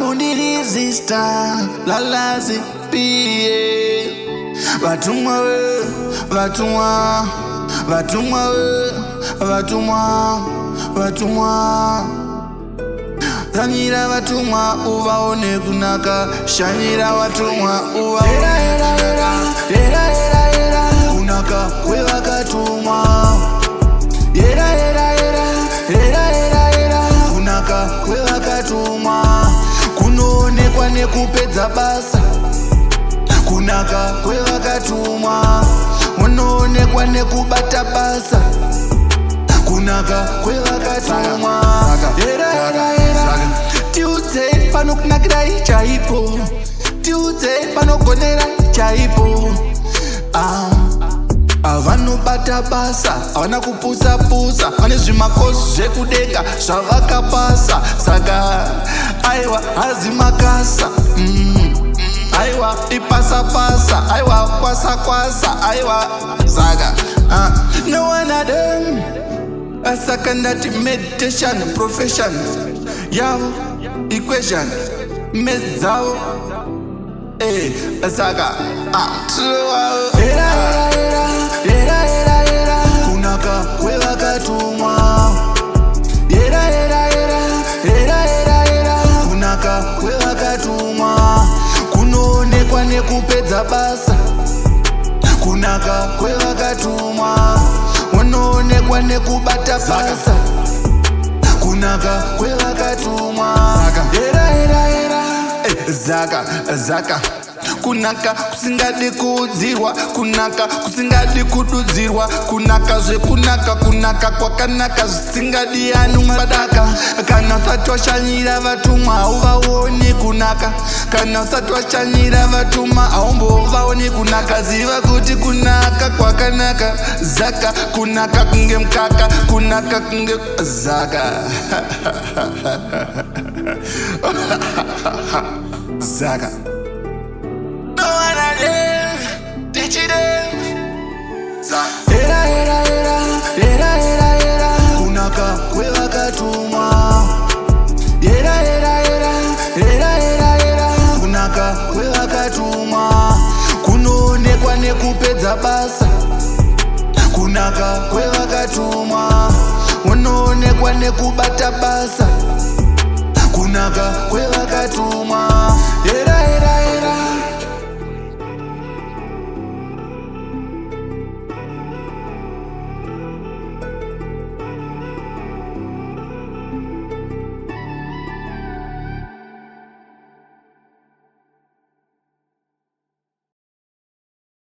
kundirizista lalazi pie vatumwa we vatumwa vatumwa we vatumwa vatumwa shanyira vatumwa uvaone kunaka shanyira vatumwa uvaone kunaka kwevakatumwa kunaka kwevakatumwa kunoonekwa nekupedza basa kunaka kwevakatumwa munoonekwa nekubata basa kunaka kwevakatumwa Tuesday panokunakira chaipo Tuesday panogonera chaipo vanobata basa havana kupusa-pusa vane zvimakosi zvekudenga zvavakapasa saka aiwa hazi makasa aiwa ipasa-pasa aiwa kwasa-kwasa aiwa saka no one of them saka ndati meditation profession yavo equation maths dzavo saka kunaka kwevakatumwa kunaka kwevakatumwa kunoonekwa nekupedza basa kunaka kwevakatumwa munoonekwa nekubata basa kunaka kwevakatumwa zaka kunaka kusingadi kuudzirwa kunaka kusingadi kududzirwa kunaka zvekunaka kunaka kwakanaka zvisingadi anu madaka kana usati washanyira vatumwa hauvaoni kunaka kana usati washanyira vatumwa haumbovaoni kunaka ziva kuti kunaka kwakanaka zaka kunaka kunge mukaka kunaka kunge zaka zaka kunaka kwevakatumwa kunaka kwevakatumwa kunoonekwa nekupedza basa kunaka kwevakatumwa munoonekwa nekubata basa kunaka kwevakatumwa